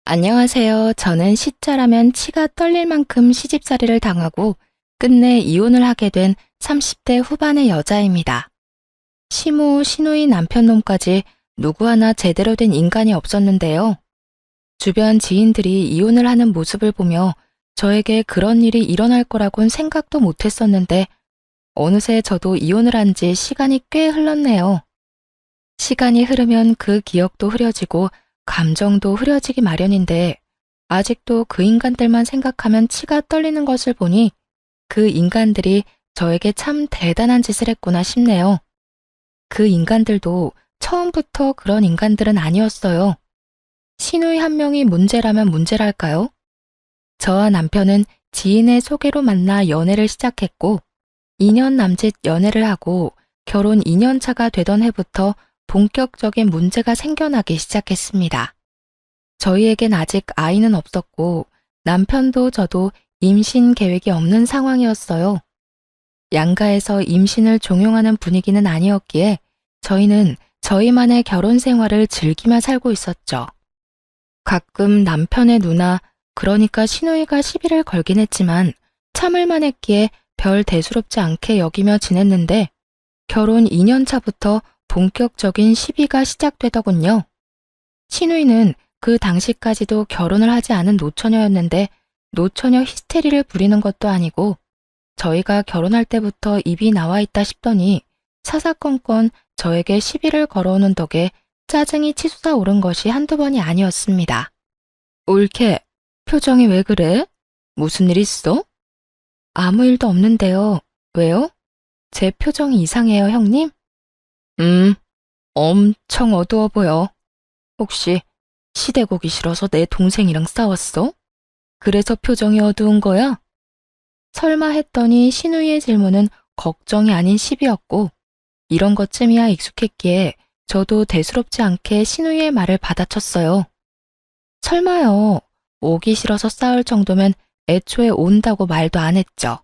안녕하세요. 저는 시자라면 치가 떨릴 만큼 시집살이를 당하고 끝내 이혼을 하게 된 30대 후반의 여자입니다. 시모, 시누이 남편놈까지 누구 하나 제대로 된 인간이 없었는데요. 주변 지인들이 이혼을 하는 모습을 보며 저에게 그런 일이 일어날 거라곤 생각도 못했었는데 어느새 저도 이혼을 한 지 시간이 꽤 흘렀네요. 시간이 흐르면 그 기억도 흐려지고 감정도 흐려지기 마련인데 아직도 그 인간들만 생각하면 치가 떨리는 것을 보니 그 인간들이 저에게 참 대단한 짓을 했구나 싶네요. 그 인간들도 처음부터 그런 인간들은 아니었어요. 시누이 한 명이 문제라면 문제랄까요? 저와 남편은 지인의 소개로 만나 연애를 시작했고 2년 남짓 연애를 하고 결혼 2년 차가 되던 해부터 본격적인 문제가 생겨나기 시작했습니다. 저희에겐 아직 아이는 없었고 남편도 저도 임신 계획이 없는 상황이었어요. 양가에서 임신을 종용하는 분위기는 아니었기에 저희는 저희만의 결혼 생활을 즐기며 살고 있었죠. 가끔 남편의 누나, 그러니까 시누이가 시비를 걸긴 했지만 참을만 했기에 별 대수롭지 않게 여기며 지냈는데 결혼 2년 차부터 본격적인 시비가 시작되더군요. 시누이는 그 당시까지도 결혼을 하지 않은 노처녀였는데 노처녀 히스테리를 부리는 것도 아니고 저희가 결혼할 때부터 입이 나와 있다 싶더니 사사건건 저에게 시비를 걸어오는 덕에 짜증이 치솟아 오른 것이 한두 번이 아니었습니다. 올케, 표정이 왜 그래? 무슨 일 있어? 아무 일도 없는데요. 왜요? 제 표정이 이상해요, 형님? 엄청 어두워 보여. 혹시 시댁 오기 싫어서 내 동생이랑 싸웠어? 그래서 표정이 어두운 거야? 설마 했더니 시누이의 질문은 걱정이 아닌 시비였고 이런 것쯤이야 익숙했기에 저도 대수롭지 않게 시누이의 말을 받아쳤어요. 설마요. 오기 싫어서 싸울 정도면 애초에 온다고 말도 안 했죠.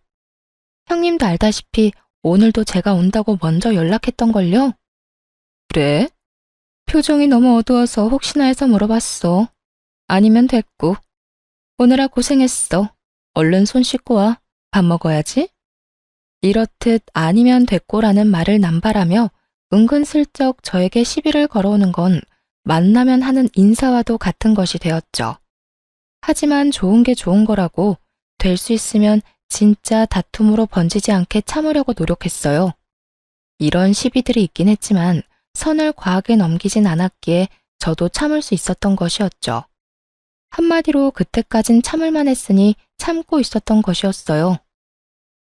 형님도 알다시피 오늘도 제가 온다고 먼저 연락했던걸요? 그래? 표정이 너무 어두워서 혹시나 해서 물어봤어. 아니면 됐고. 오느라 고생했어. 얼른 손 씻고 와. 밥 먹어야지. 이렇듯 아니면 됐고라는 말을 남발하며 은근슬쩍 저에게 시비를 걸어오는 건 만나면 하는 인사와도 같은 것이 되었죠. 하지만 좋은 게 좋은 거라고 될 수 있으면 진짜 다툼으로 번지지 않게 참으려고 노력했어요. 이런 시비들이 있긴 했지만 선을 과하게 넘기진 않았기에 저도 참을 수 있었던 것이었죠. 한마디로 그때까진 참을만 했으니 참고 있었던 것이었어요.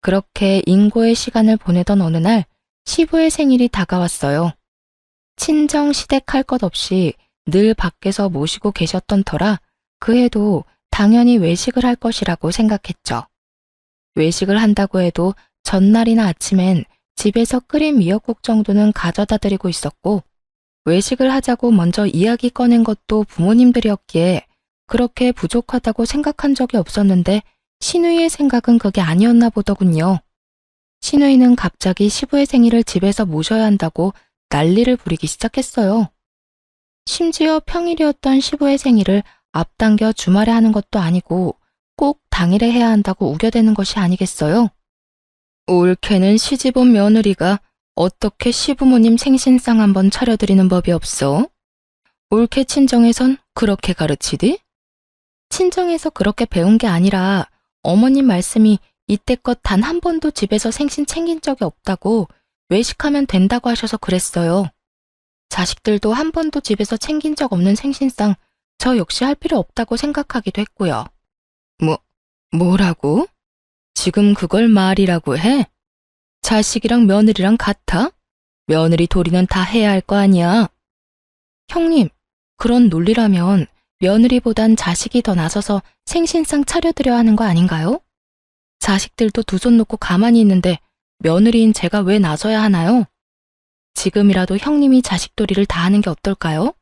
그렇게 인고의 시간을 보내던 어느 날 시부의 생일이 다가왔어요. 친정 시댁 할 것 없이 늘 밖에서 모시고 계셨던 터라 그 해도 당연히 외식을 할 것이라고 생각했죠. 외식을 한다고 해도 전날이나 아침엔 집에서 끓인 미역국 정도는 가져다 드리고 있었고 외식을 하자고 먼저 이야기 꺼낸 것도 부모님들이었기에 그렇게 부족하다고 생각한 적이 없었는데 시누이의 생각은 그게 아니었나 보더군요. 시누이는 갑자기 시부의 생일을 집에서 모셔야 한다고 난리를 부리기 시작했어요. 심지어 평일이었던 시부의 생일을 앞당겨 주말에 하는 것도 아니고 꼭 당일에 해야 한다고 우겨대는 것이 아니겠어요? 올케는 시집온 며느리가 어떻게 시부모님 생신상 한번 차려드리는 법이 없어? 올케 친정에선 그렇게 가르치디? 친정에서 그렇게 배운 게 아니라 어머님 말씀이 이때껏 단 한 번도 집에서 생신 챙긴 적이 없다고 외식하면 된다고 하셔서 그랬어요. 자식들도 한 번도 집에서 챙긴 적 없는 생신상 저 역시 할 필요 없다고 생각하기도 했고요. 뭐라고? 지금 그걸 말이라고 해? 자식이랑 며느리랑 같아? 며느리 도리는 다 해야 할 거 아니야? 형님, 그런 논리라면 며느리보단 자식이 더 나서서 생신상 차려드려야 하는 거 아닌가요? 자식들도 두 손 놓고 가만히 있는데 며느리인 제가 왜 나서야 하나요? 지금이라도 형님이 자식도리를 다 하는 게 어떨까요?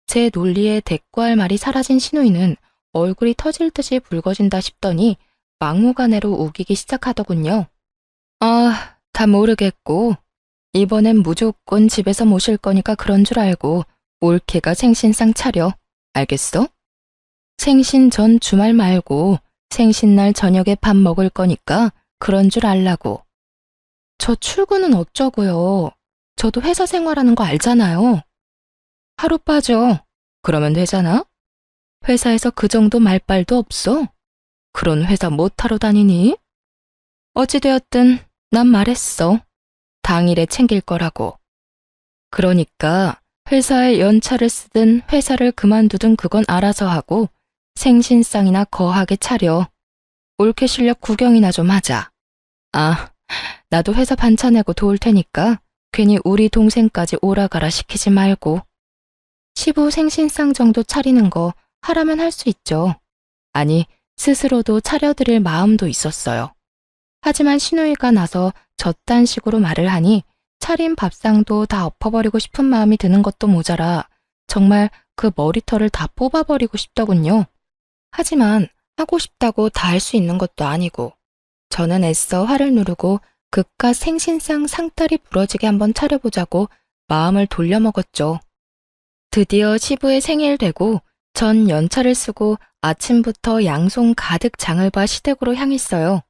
제 논리에 대꾸할 말이 사라진 시누이는 얼굴이 터질 듯이 붉어진다 싶더니 막무가내로 우기기 시작하더군요. 아, 다 모르겠고 이번엔 무조건 집에서 모실 거니까 그런 줄 알고 올케가 생신상 차려. 알겠어? 생신 전 주말 말고 생신날 저녁에 밥 먹을 거니까 그런 줄 알라고. 저 출근은 어쩌고요. 저도 회사 생활하는 거 알잖아요. 하루 빠져. 그러면 되잖아? 회사에서 그 정도 말빨도 없어? 그런 회사 못하러 다니니? 어찌되었든 난 말했어. 당일에 챙길 거라고. 그러니까 회사에 연차를 쓰든 회사를 그만두든 그건 알아서 하고 생신상이나 거하게 차려. 올케 실력 구경이나 좀 하자. 아, 나도 회사 반차 내고 도울 테니까 괜히 우리 동생까지 오라가라 시키지 말고. 시부 생신상 정도 차리는 거 하라면 할 수 있죠. 아니, 스스로도 차려드릴 마음도 있었어요. 하지만 시누이가 나서 저딴 식으로 말을 하니 차린 밥상도 다 엎어버리고 싶은 마음이 드는 것도 모자라 정말 그 머리털을 다 뽑아버리고 싶더군요. 하지만 하고 싶다고 다 할 수 있는 것도 아니고 저는 애써 화를 누르고 그깟 생신상 상다리 부러지게 한번 차려보자고 마음을 돌려먹었죠. 드디어 시부의 생일 되고 전 연차를 쓰고 아침부터 양손 가득 장을 봐 시댁으로 향했어요.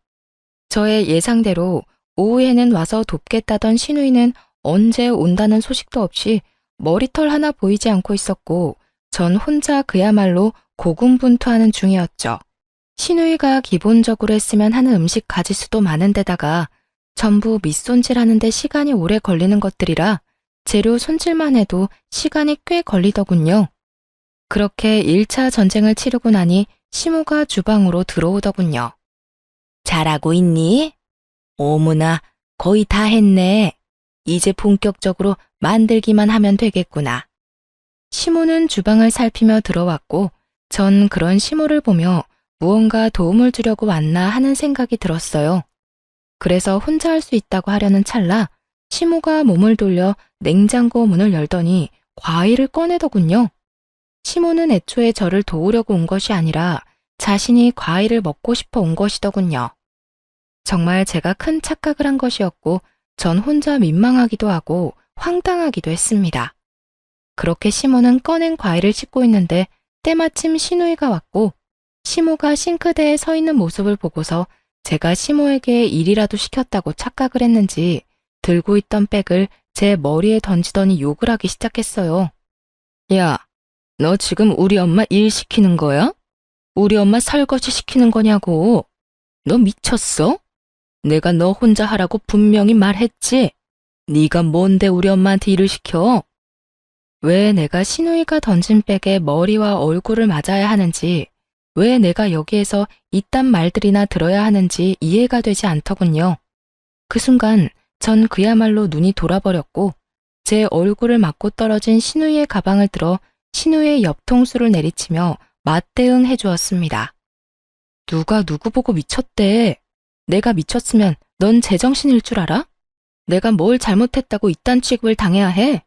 저의 예상대로 오후에는 와서 돕겠다던 시누이는 언제 온다는 소식도 없이 머리털 하나 보이지 않고 있었고 전 혼자 그야말로 고군분투하는 중이었죠. 시누이가 기본적으로 했으면 하는 음식 가짓수도 많은데다가 전부 밑손질하는데 시간이 오래 걸리는 것들이라 재료 손질만 해도 시간이 꽤 걸리더군요. 그렇게 1차 전쟁을 치르고 나니 시모가 주방으로 들어오더군요. 잘하고 있니? 어머나, 거의 다 했네. 이제 본격적으로 만들기만 하면 되겠구나. 시모는 주방을 살피며 들어왔고 전 그런 시모를 보며 무언가 도움을 주려고 왔나 하는 생각이 들었어요. 그래서 혼자 할 수 있다고 하려는 찰나 시모가 몸을 돌려 냉장고 문을 열더니 과일을 꺼내더군요. 시모는 애초에 저를 도우려고 온 것이 아니라 자신이 과일을 먹고 싶어 온 것이더군요. 정말 제가 큰 착각을 한 것이었고 전 혼자 민망하기도 하고 황당하기도 했습니다. 그렇게 시모는 꺼낸 과일을 씻고 있는데 때마침 시누이가 왔고 시모가 싱크대에 서 있는 모습을 보고서 제가 시모에게 일이라도 시켰다고 착각을 했는지 들고 있던 백을 제 머리에 던지더니 욕을 하기 시작했어요. 야, 너 지금 우리 엄마 일 시키는 거야? 우리 엄마 설거지 시키는 거냐고. 너 미쳤어? 내가 너 혼자 하라고 분명히 말했지. 네가 뭔데 우리 엄마한테 일을 시켜? 왜 내가 시누이가 던진 백에 머리와 얼굴을 맞아야 하는지, 왜 내가 여기에서 이딴 말들이나 들어야 하는지 이해가 되지 않더군요. 그 순간 전 그야말로 눈이 돌아버렸고 제 얼굴을 맞고 떨어진 시누이의 가방을 들어 시누이의 옆통수를 내리치며 맞대응해 주었습니다. 누가 누구 보고 미쳤대. 내가 미쳤으면 넌 제정신일 줄 알아? 내가 뭘 잘못했다고 이딴 취급을 당해야 해?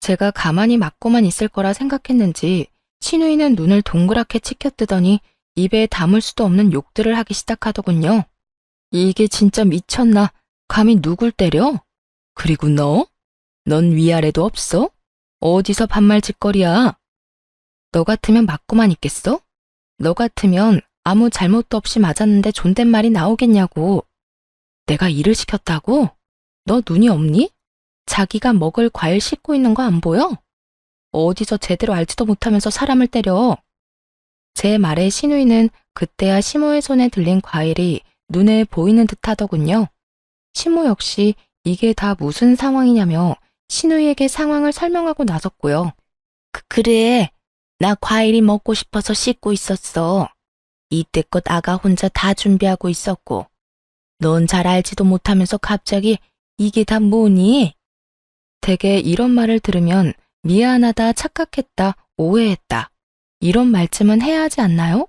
제가 가만히 맞고만 있을 거라 생각했는지 시누이는 눈을 동그랗게 치켜뜨더니 입에 담을 수도 없는 욕들을 하기 시작하더군요. 이게 진짜 미쳤나? 감히 누굴 때려? 그리고 너? 넌 위아래도 없어? 어디서 반말짓거리야? 너 같으면 맞고만 있겠어? 너 같으면 아무 잘못도 없이 맞았는데 존댓말이 나오겠냐고. 내가 일을 시켰다고? 너 눈이 없니? 자기가 먹을 과일 씻고 있는 거 안 보여? 어디서 제대로 알지도 못하면서 사람을 때려. 제 말에 시누이는 그때야 시모의 손에 들린 과일이 눈에 보이는 듯 하더군요. 시모 역시 이게 다 무슨 상황이냐며 시누이에게 상황을 설명하고 나섰고요. 그래, 나 과일이 먹고 싶어서 씻고 있었어. 이때껏 아가 혼자 다 준비하고 있었고. 넌 잘 알지도 못하면서 갑자기 이게 다 뭐니? 대개 이런 말을 들으면 미안하다, 착각했다, 오해했다. 이런 말쯤은 해야 하지 않나요?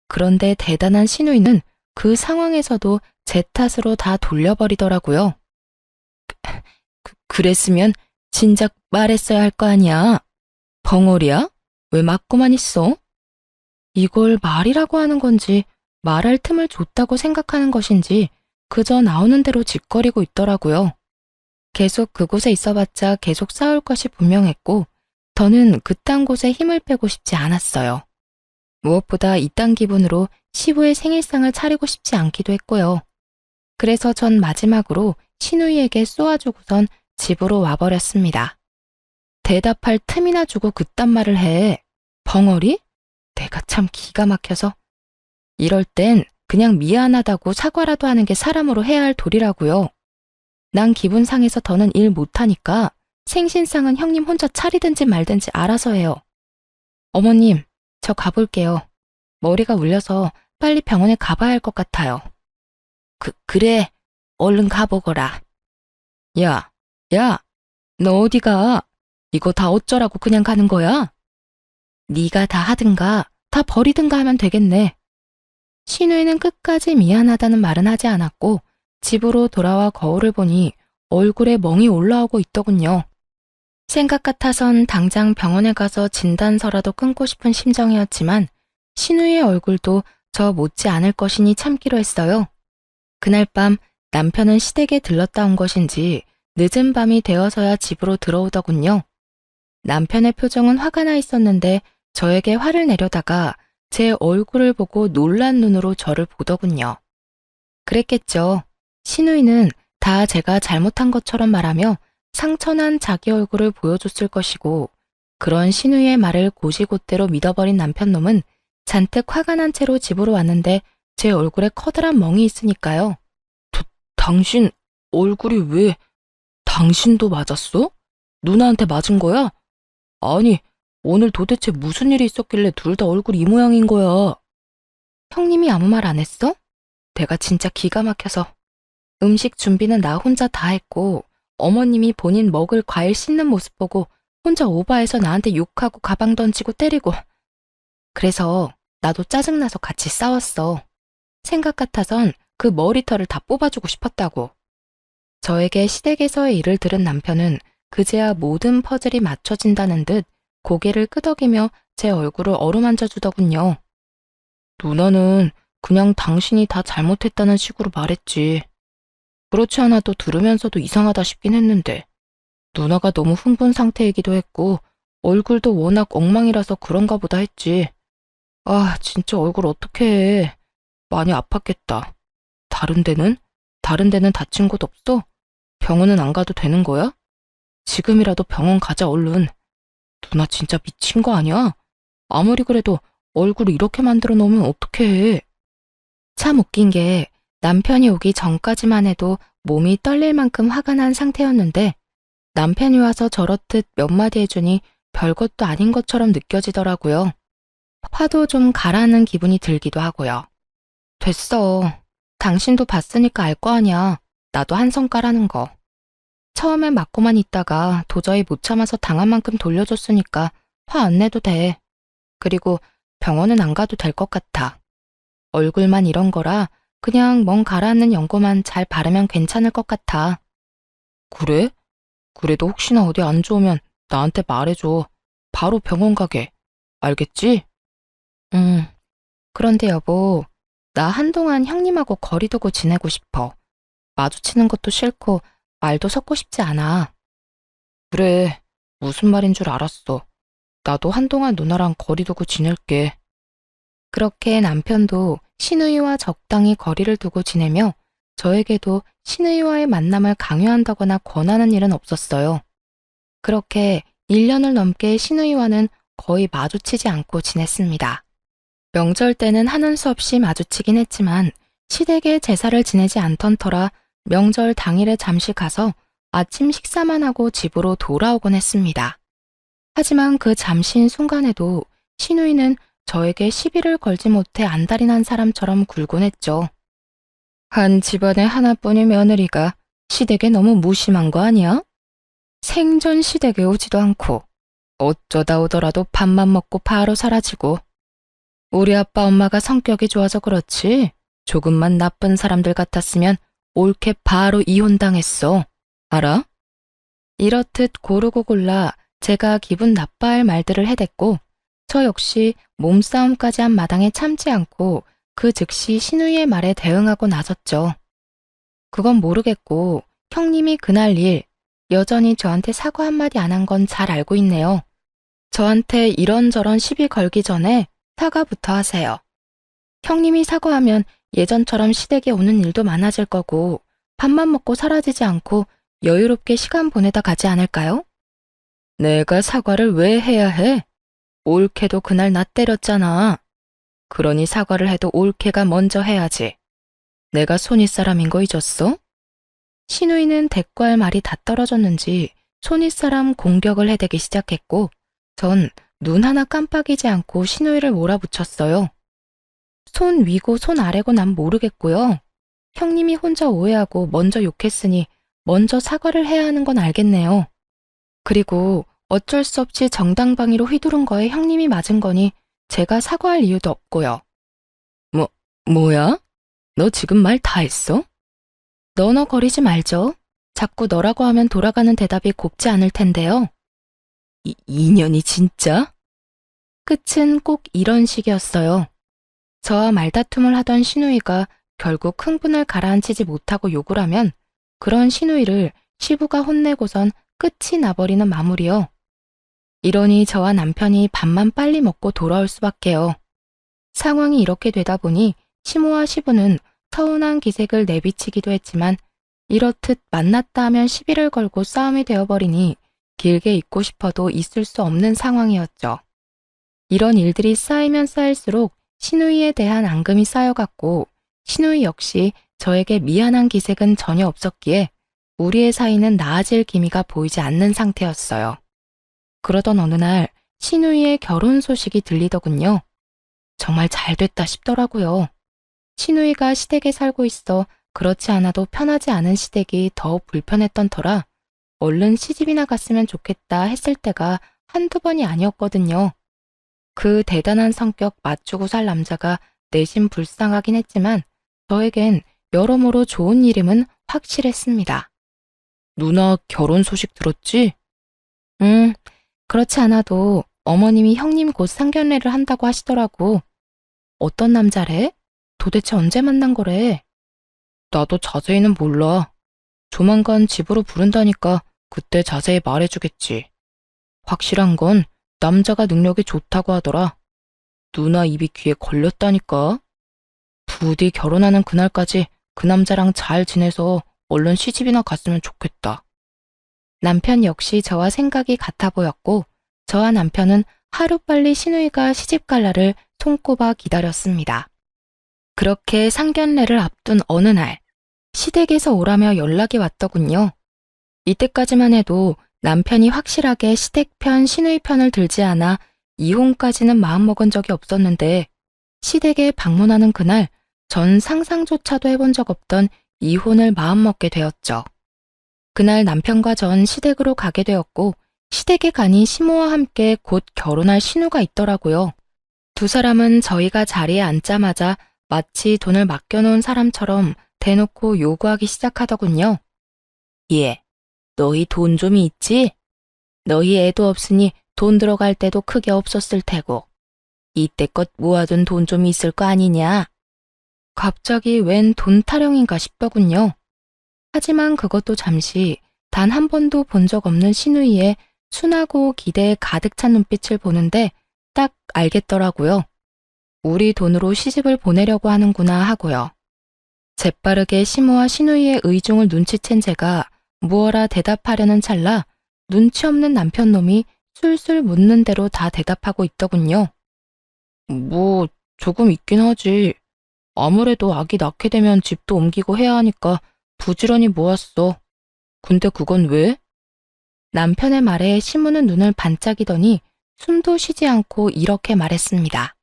그런데 대단한 시누이는 그 상황에서도 제 탓으로 다 돌려버리더라고요. 그랬으면 진작 말했어야 할 거 아니야. 벙어리야? 왜 맞고만 있어? 이걸 말이라고 하는 건지 말할 틈을 줬다고 생각하는 것인지 그저 나오는 대로 짓거리고 있더라고요. 계속 그곳에 있어봤자 계속 싸울 것이 분명했고 더는 그딴 곳에 힘을 빼고 싶지 않았어요. 무엇보다 이딴 기분으로 시부의 생일상을 차리고 싶지 않기도 했고요. 그래서 전 마지막으로 신우이에게 쏘아주고선 집으로 와버렸습니다. 대답할 틈이나 주고 그딴 말을 해. 벙어리? 내가 참 기가 막혀서. 이럴 땐 그냥 미안하다고 사과라도 하는 게 사람으로 해야 할 도리라고요. 난 기분 상해서 더는 일 못하니까 생신상은 형님 혼자 차리든지 말든지 알아서 해요. 어머님, 저 가볼게요. 머리가 울려서 빨리 병원에 가봐야 할 것 같아요. 그래. 얼른 가보거라. 야, 너 어디 가? 이거 다 어쩌라고 그냥 가는 거야? 네가 다 하든가 다 버리든가 하면 되겠네. 신우이는 끝까지 미안하다는 말은 하지 않았고 집으로 돌아와 거울을 보니 얼굴에 멍이 올라오고 있더군요. 생각 같아선 당장 병원에 가서 진단서라도 끊고 싶은 심정이었지만 신우이의 얼굴도 저 못지 않을 것이니 참기로 했어요. 그날 밤 남편은 시댁에 들렀다 온 것인지 늦은 밤이 되어서야 집으로 들어오더군요. 남편의 표정은 화가 나 있었는데 저에게 화를 내려다가 제 얼굴을 보고 놀란 눈으로 저를 보더군요. 그랬겠죠. 신우이는 다 제가 잘못한 것처럼 말하며 상처난 자기 얼굴을 보여줬을 것이고 그런 신우이의 말을 고시곶대로 믿어버린 남편놈은 잔뜩 화가 난 채로 집으로 왔는데 제 얼굴에 커다란 멍이 있으니까요. 당신 얼굴이 왜... 당신도 맞았어? 누나한테 맞은 거야? 아니, 오늘 도대체 무슨 일이 있었길래 둘 다 얼굴이 이 모양인 거야? 형님이 아무 말 안 했어? 내가 진짜 기가 막혀서. 음식 준비는 나 혼자 다 했고 어머님이 본인 먹을 과일 씻는 모습 보고 혼자 오바해서 나한테 욕하고 가방 던지고 때리고. 그래서 나도 짜증나서 같이 싸웠어. 생각 같아선 그 머리털을 다 뽑아주고 싶었다고. 저에게 시댁에서의 일을 들은 남편은 그제야 모든 퍼즐이 맞춰진다는 듯 고개를 끄덕이며 제 얼굴을 어루만져 주더군요. 누나는 그냥 당신이 다 잘못했다는 식으로 말했지. 그렇지 않아도 들으면서도 이상하다 싶긴 했는데 누나가 너무 흥분 상태이기도 했고 얼굴도 워낙 엉망이라서 그런가 보다 했지. 아, 진짜 얼굴 어떡해. 해. 많이 아팠겠다. 다른 데는? 다른 데는 다친 곳 없어? 병원은 안 가도 되는 거야? 지금이라도 병원 가자 얼른. 누나 진짜 미친 거 아니야? 아무리 그래도 얼굴을 이렇게 만들어 놓으면 어떡해. 참 웃긴 게 남편이 오기 전까지만 해도 몸이 떨릴 만큼 화가 난 상태였는데 남편이 와서 저렇듯 몇 마디 해주니 별것도 아닌 것처럼 느껴지더라고요. 화도 좀 가라앉는 기분이 들기도 하고요. 됐어. 당신도 봤으니까 알 거 아니야. 나도 한 성깔하는 거. 처음엔 맞고만 있다가 도저히 못 참아서 당한 만큼 돌려줬으니까 화 안 내도 돼. 그리고 병원은 안 가도 될 것 같아. 얼굴만 이런 거라 그냥 멍 가라앉는 연고만 잘 바르면 괜찮을 것 같아. 그래? 그래도 혹시나 어디 안 좋으면 나한테 말해줘. 바로 병원 가게. 알겠지? 그런데 여보, 나 한동안 형님하고 거리 두고 지내고 싶어. 마주치는 것도 싫고 말도 섞고 싶지 않아. 그래, 무슨 말인 줄 알았어. 나도 한동안 누나랑 거리 두고 지낼게. 그렇게 남편도 신우이와 적당히 거리를 두고 지내며 저에게도 신우이와의 만남을 강요한다거나 권하는 일은 없었어요. 그렇게 1년을 넘게 신우이와는 거의 마주치지 않고 지냈습니다. 명절 때는 하는 수 없이 마주치긴 했지만 시댁에 제사를 지내지 않던 터라 명절 당일에 잠시 가서 아침 식사만 하고 집으로 돌아오곤 했습니다. 하지만 그 잠시인 순간에도 신우이는 저에게 시비를 걸지 못해 안달이 난 사람처럼 굴곤 했죠. 한 집안에 하나뿐인 며느리가 시댁에 너무 무심한 거 아니야? 생전 시댁에 오지도 않고 어쩌다 오더라도 밥만 먹고 바로 사라지고. 우리 아빠 엄마가 성격이 좋아서 그렇지 조금만 나쁜 사람들 같았으면 옳게 바로 이혼당했어. 알아? 이렇듯 고르고 골라 제가 기분 나빠할 말들을 해댔고 저 역시 몸싸움까지 한 마당에 참지 않고 그 즉시 신우이의 말에 대응하고 나섰죠. 그건 모르겠고 형님이 그날 일 여전히 저한테 사과 한마디 안 한 건 잘 알고 있네요. 저한테 이런저런 시비 걸기 전에 사과부터 하세요. 형님이 사과하면 예전처럼 시댁에 오는 일도 많아질 거고 밥만 먹고 사라지지 않고 여유롭게 시간 보내다 가지 않을까요? 내가 사과를 왜 해야 해? 올케도 그날 나 때렸잖아. 그러니 사과를 해도 올케가 먼저 해야지. 내가 손윗사람인 거 잊었어? 신우이는 대꾸할 말이 다 떨어졌는지 손윗사람 공격을 해대기 시작했고 전 눈 하나 깜빡이지 않고 신우이를 몰아붙였어요. 손 위고 손 아래고 난 모르겠고요. 형님이 혼자 오해하고 먼저 욕했으니 먼저 사과를 해야 하는 건 알겠네요. 그리고 어쩔 수 없이 정당방위로 휘두른 거에 형님이 맞은 거니 제가 사과할 이유도 없고요. 뭐야? 너 지금 말 다 했어? 너너거리지 말죠. 자꾸 너라고 하면 돌아가는 대답이 곱지 않을 텐데요. 인연이 진짜? 끝은 꼭 이런 식이었어요. 저와 말다툼을 하던 신우이가 결국 흥분을 가라앉히지 못하고 욕을 하면 그런 신우이를 시부가 혼내고선 끝이 나버리는 마무리요. 이러니 저와 남편이 밥만 빨리 먹고 돌아올 수밖에요. 상황이 이렇게 되다 보니 시모와 시부는 서운한 기색을 내비치기도 했지만 이렇듯 만났다 하면 시비를 걸고 싸움이 되어버리니 길게 있고 싶어도 있을 수 없는 상황이었죠. 이런 일들이 쌓이면 쌓일수록 신우이에 대한 앙금이 쌓여갔고 신우이 역시 저에게 미안한 기색은 전혀 없었기에 우리의 사이는 나아질 기미가 보이지 않는 상태였어요. 그러던 어느 날 신우이의 결혼 소식이 들리더군요. 정말 잘 됐다 싶더라고요. 신우이가 시댁에 살고 있어 그렇지 않아도 편하지 않은 시댁이 더욱 불편했던 터라 얼른 시집이나 갔으면 좋겠다 했을 때가 한두 번이 아니었거든요. 그 대단한 성격 맞추고 살 남자가 내심 불쌍하긴 했지만 저에겐 여러모로 좋은 일임은 확실했습니다. 누나 결혼 소식 들었지? 그렇지 않아도 어머님이 형님 곧 상견례를 한다고 하시더라고. 어떤 남자래? 도대체 언제 만난 거래? 나도 자세히는 몰라. 조만간 집으로 부른다니까 그때 자세히 말해주겠지. 확실한 건 남자가 능력이 좋다고 하더라. 누나 입이 귀에 걸렸다니까. 부디 결혼하는 그날까지 그 남자랑 잘 지내서 얼른 시집이나 갔으면 좋겠다. 남편 역시 저와 생각이 같아 보였고 저와 남편은 하루빨리 신우이가 시집 갈 날을 손꼽아 기다렸습니다. 그렇게 상견례를 앞둔 어느 날 시댁에서 오라며 연락이 왔더군요. 이때까지만 해도 남편이 확실하게 시댁 편, 신우이 편을 들지 않아 이혼까지는 마음먹은 적이 없었는데 시댁에 방문하는 그날 전 상상조차도 해본 적 없던 이혼을 마음먹게 되었죠. 그날 남편과 전 시댁으로 가게 되었고 시댁에 가니 시모와 함께 곧 결혼할 신우가 있더라고요. 두 사람은 저희가 자리에 앉자마자 마치 돈을 맡겨놓은 사람처럼 대놓고 요구하기 시작하더군요. 예, 너희 돈 좀 있지? 너희 애도 없으니 돈 들어갈 때도 크게 없었을 테고 이때껏 모아둔 돈 좀 있을 거 아니냐? 갑자기 웬 돈 타령인가 싶더군요. 하지만 그것도 잠시 단 한 번도 본 적 없는 신우이의 순하고 기대에 가득 찬 눈빛을 보는데 딱 알겠더라고요. 우리 돈으로 시집을 보내려고 하는구나 하고요. 재빠르게 시모와 신우이의 의중을 눈치챈 제가 무어라 대답하려는 찰나 눈치 없는 남편놈이 술술 묻는 대로 다 대답하고 있더군요. 뭐 조금 있긴 하지. 아무래도 아기 낳게 되면 집도 옮기고 해야 하니까 부지런히 모았어. 근데 그건 왜? 남편의 말에 시무는 눈을 반짝이더니 숨도 쉬지 않고 이렇게 말했습니다.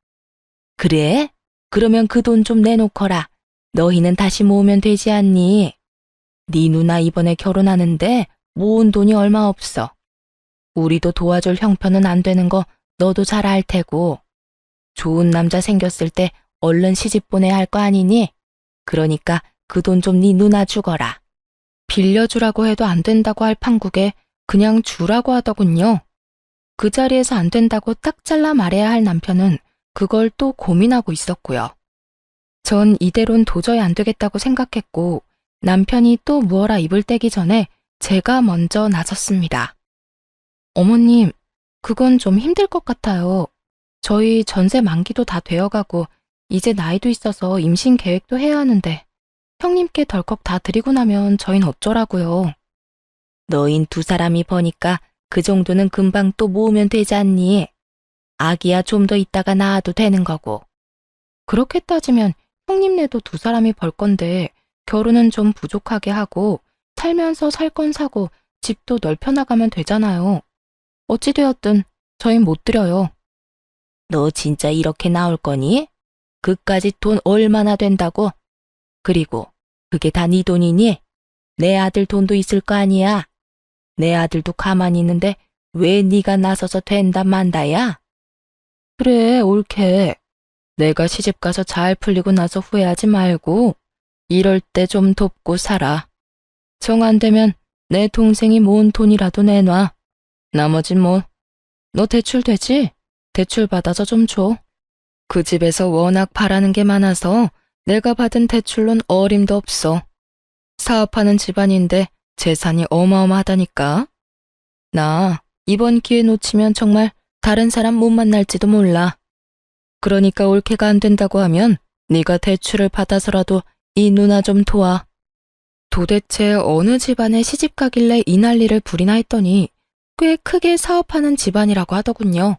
그래? 그러면 그 돈 좀 내놓거라. 너희는 다시 모으면 되지 않니? 네 누나 이번에 결혼하는데 모은 돈이 얼마 없어. 우리도 도와줄 형편은 안 되는 거 너도 잘 알 테고. 좋은 남자 생겼을 때 얼른 시집 보내야 할 거 아니니? 그러니까 그 돈 좀 네 누나 주거라. 빌려주라고 해도 안 된다고 할 판국에 그냥 주라고 하더군요. 그 자리에서 안 된다고 딱 잘라 말해야 할 남편은 그걸 또 고민하고 있었고요. 전 이대로는 도저히 안 되겠다고 생각했고 남편이 또 무어라 입을 떼기 전에 제가 먼저 나섰습니다. 어머님, 그건 좀 힘들 것 같아요. 저희 전세 만기도 다 되어가고 이제 나이도 있어서 임신 계획도 해야 하는데 형님께 덜컥 다 드리고 나면 저흰 어쩌라고요. 너흰 두 사람이 버니까 그 정도는 금방 또 모으면 되지 않니? 아기야 좀 더 있다가 낳아도 되는 거고. 그렇게 따지면 형님네도 두 사람이 벌 건데 결혼은 좀 부족하게 하고 살면서 살 건 사고 집도 넓혀나가면 되잖아요. 어찌되었든 저흰 못 드려요. 너 진짜 이렇게 나올 거니? 그까짓 돈 얼마나 된다고? 그리고 그게 다 네 돈이니? 내 아들 돈도 있을 거 아니야. 내 아들도 가만히 있는데 왜 네가 나서서 된다 만다야? 그래, 옳게. 내가 시집가서 잘 풀리고 나서 후회하지 말고 이럴 때 좀 돕고 살아. 정 안 되면 내 동생이 모은 돈이라도 내놔. 나머진 뭐, 너 대출 되지? 대출 받아서 좀 줘. 그 집에서 워낙 바라는 게 많아서 내가 받은 대출론 어림도 없어. 사업하는 집안인데 재산이 어마어마하다니까. 나 이번 기회 놓치면 정말 다른 사람 못 만날지도 몰라. 그러니까 올케가 안 된다고 하면 네가 대출을 받아서라도 이 누나 좀 도와. 도대체 어느 집안에 시집 가길래 이 난리를 부리나 했더니 꽤 크게 사업하는 집안이라고 하더군요.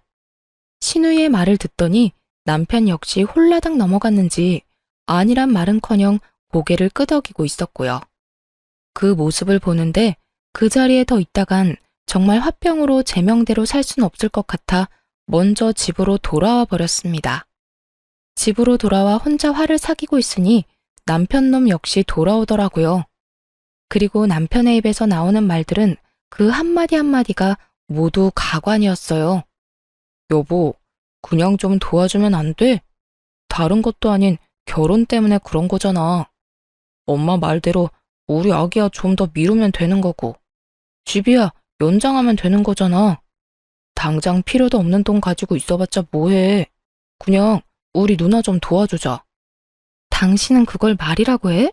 신우이의 말을 듣더니 남편 역시 홀라당 넘어갔는지 아니란 말은커녕 고개를 끄덕이고 있었고요. 그 모습을 보는데 그 자리에 더 있다간 정말 화병으로 제 명대로 살 순 없을 것 같아 먼저 집으로 돌아와 버렸습니다. 집으로 돌아와 혼자 화를 사귀고 있으니 남편놈 역시 돌아오더라고요. 그리고 남편의 입에서 나오는 말들은 그 한마디 한마디가 모두 가관이었어요. 여보, 그냥 좀 도와주면 안 돼? 다른 것도 아닌 결혼 때문에 그런 거잖아. 엄마 말대로 우리 아기야 좀 더 미루면 되는 거고. 집이야 연장하면 되는 거잖아. 당장 필요도 없는 돈 가지고 있어봤자 뭐해. 그냥 우리 누나 좀 도와주자. 당신은 그걸 말이라고 해?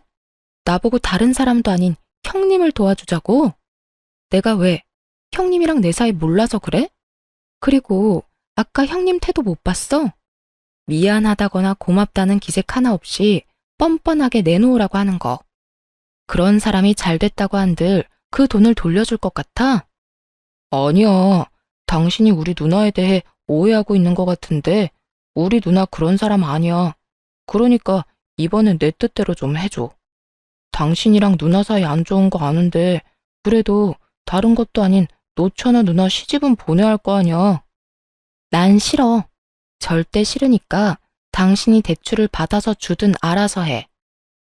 나보고 다른 사람도 아닌 형님을 도와주자고? 내가 왜 형님이랑 내 사이 몰라서 그래? 그리고 아까 형님 태도 못 봤어? 미안하다거나 고맙다는 기색 하나 없이 뻔뻔하게 내놓으라고 하는 거. 그런 사람이 잘 됐다고 한들 그 돈을 돌려줄 것 같아? 아니야. 당신이 우리 누나에 대해 오해하고 있는 것 같은데 우리 누나 그런 사람 아니야. 그러니까 이번엔 내 뜻대로 좀 해줘. 당신이랑 누나 사이 안 좋은 거 아는데 그래도 다른 것도 아닌 노처녀 누나 시집은 보내야 할 거 아니야. 난 싫어. 절대 싫으니까 당신이 대출을 받아서 주든 알아서 해.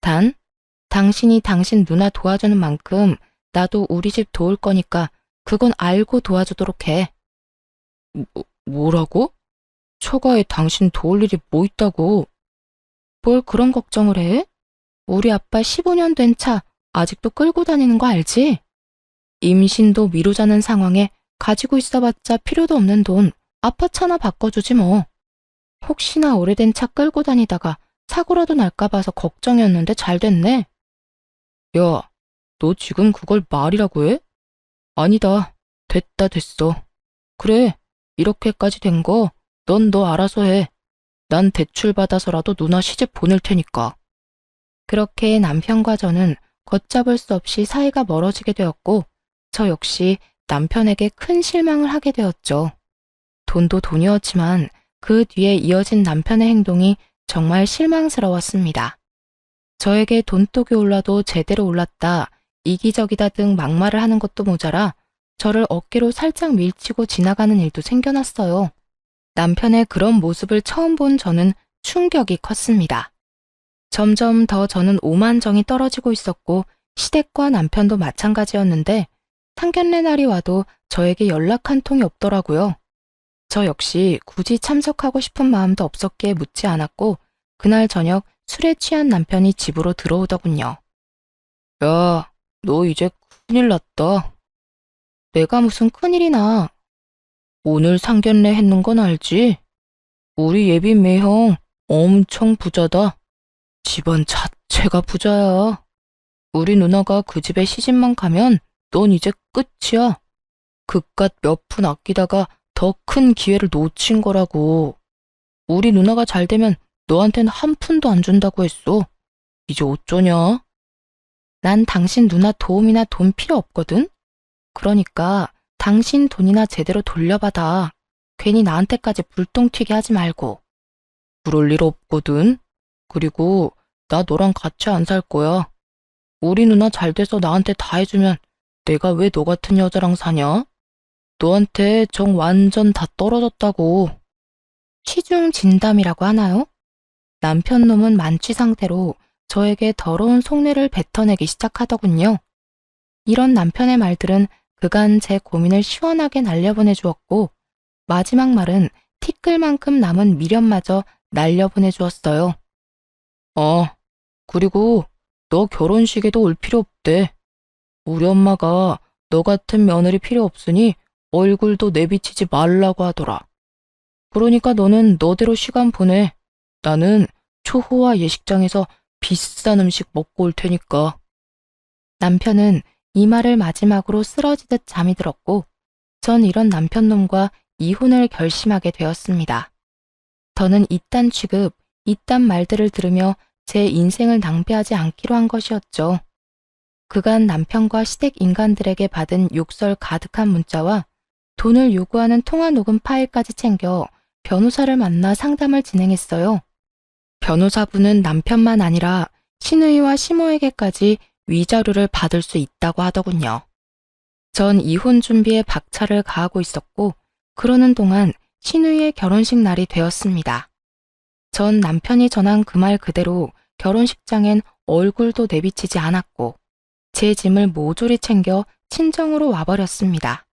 단, 당신이 당신 누나 도와주는 만큼 나도 우리 집 도울 거니까 그건 알고 도와주도록 해. 뭐라고? 처가에 당신 도울 일이 뭐 있다고? 뭘 그런 걱정을 해? 우리 아빠 15년 된 차 아직도 끌고 다니는 거 알지? 임신도 미루자는 상황에 가지고 있어봤자 필요도 없는 돈 아빠 차나 바꿔주지 뭐. 혹시나 오래된 차 끌고 다니다가 사고라도 날까 봐서 걱정이었는데 잘 됐네. 야, 너 지금 그걸 말이라고 해? 아니다. 됐다 됐어. 그래, 이렇게까지 된 거 넌 너 알아서 해. 난 대출 받아서라도 누나 시집 보낼 테니까. 그렇게 남편과 저는 걷잡을 수 없이 사이가 멀어지게 되었고 저 역시 남편에게 큰 실망을 하게 되었죠. 돈도 돈이었지만 그 뒤에 이어진 남편의 행동이 정말 실망스러웠습니다. 저에게 돈독이 올라도 제대로 올랐다, 이기적이다 등 막말을 하는 것도 모자라 저를 어깨로 살짝 밀치고 지나가는 일도 생겨났어요. 남편의 그런 모습을 처음 본 저는 충격이 컸습니다. 점점 더 저는 오만정이 떨어지고 있었고 시댁과 남편도 마찬가지였는데 상견례 날이 와도 저에게 연락 한 통이 없더라고요. 저 역시 굳이 참석하고 싶은 마음도 없었기에 묻지 않았고 그날 저녁 술에 취한 남편이 집으로 들어오더군요. 야, 너 이제 큰일 났다. 내가 무슨 큰일이나. 오늘 상견례 했는 건 알지? 우리 예빈 매형 엄청 부자다. 집안 자체가 부자야. 우리 누나가 그 집에 시집만 가면 넌 이제 끝이야. 그깟 몇 푼 아끼다가 더 큰 기회를 놓친 거라고. 우리 누나가 잘 되면 너한텐 한 푼도 안 준다고 했어. 이제 어쩌냐? 난 당신 누나 도움이나 돈 필요 없거든? 그러니까 당신 돈이나 제대로 돌려받아. 괜히 나한테까지 불똥 튀게 하지 말고. 그럴 일 없거든. 그리고 나 너랑 같이 안 살 거야. 우리 누나 잘 돼서 나한테 다 해주면 내가 왜 너 같은 여자랑 사냐? 너한테 정 완전 다 떨어졌다고. 시중 진담이라고 하나요? 남편 놈은 만취 상태로 저에게 더러운 속내를 뱉어내기 시작하더군요. 이런 남편의 말들은 그간 제 고민을 시원하게 날려보내 주었고, 마지막 말은 티끌만큼 남은 미련마저 날려보내 주었어요. 그리고 너 결혼식에도 올 필요 없대. 우리 엄마가 너 같은 며느리 필요 없으니 얼굴도 내비치지 말라고 하더라. 그러니까 너는 너대로 시간 보내. 나는 초호화 예식장에서 비싼 음식 먹고 올 테니까. 남편은 이 말을 마지막으로 쓰러지듯 잠이 들었고, 전 이런 남편놈과 이혼을 결심하게 되었습니다. 더는 이딴 취급, 이딴 말들을 들으며 제 인생을 낭비하지 않기로 한 것이었죠. 그간 남편과 시댁 인간들에게 받은 욕설 가득한 문자와 돈을 요구하는 통화 녹음 파일까지 챙겨 변호사를 만나 상담을 진행했어요. 변호사분은 남편만 아니라 시누이와 시모에게까지 위자료를 받을 수 있다고 하더군요. 전 이혼 준비에 박차를 가하고 있었고, 그러는 동안 시누이의 결혼식 날이 되었습니다. 전 남편이 전한 그 말 그대로 결혼식장엔 얼굴도 내비치지 않았고, 제 짐을 모조리 챙겨 친정으로 와버렸습니다.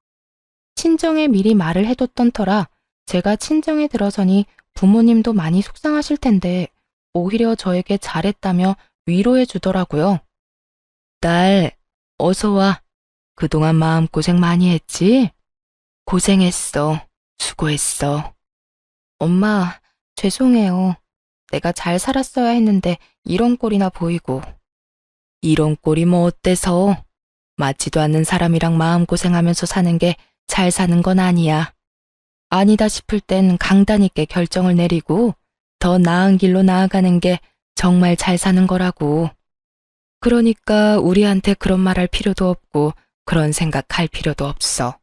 친정에 미리 말을 해뒀던 터라 제가 친정에 들어서니 부모님도 많이 속상하실 텐데 오히려 저에게 잘했다며 위로해 주더라고요. 딸, 어서 와. 그동안 마음고생 많이 했지? 고생했어. 수고했어. 엄마, 죄송해요. 내가 잘 살았어야 했는데 이런 꼴이나 보이고. 이런 꼴이 뭐 어때서? 맞지도 않는 사람이랑 마음고생하면서 사는 게 잘 사는 건 아니야. 아니다 싶을 땐 강단 있게 결정을 내리고 더 나은 길로 나아가는 게 정말 잘 사는 거라고. 그러니까 우리한테 그런 말 할 필요도 없고 그런 생각할 필요도 없어.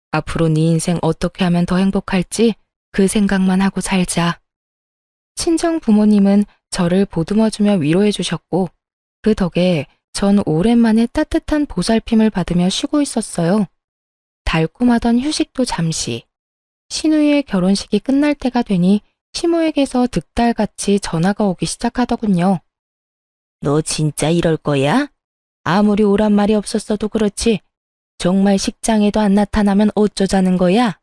앞으로 네 인생 어떻게 하면 더 행복할지 그 생각만 하고 살자. 친정 부모님은 저를 보듬어주며 위로해 주셨고, 그 덕에 전 오랜만에 따뜻한 보살핌을 받으며 쉬고 있었어요. 달콤하던 휴식도 잠시. 시누이의 결혼식이 끝날 때가 되니 시모에게서 득달같이 전화가 오기 시작하더군요. 너 진짜 이럴 거야? 아무리 오란 말이 없었어도 그렇지. 정말 식장에도 안 나타나면 어쩌자는 거야?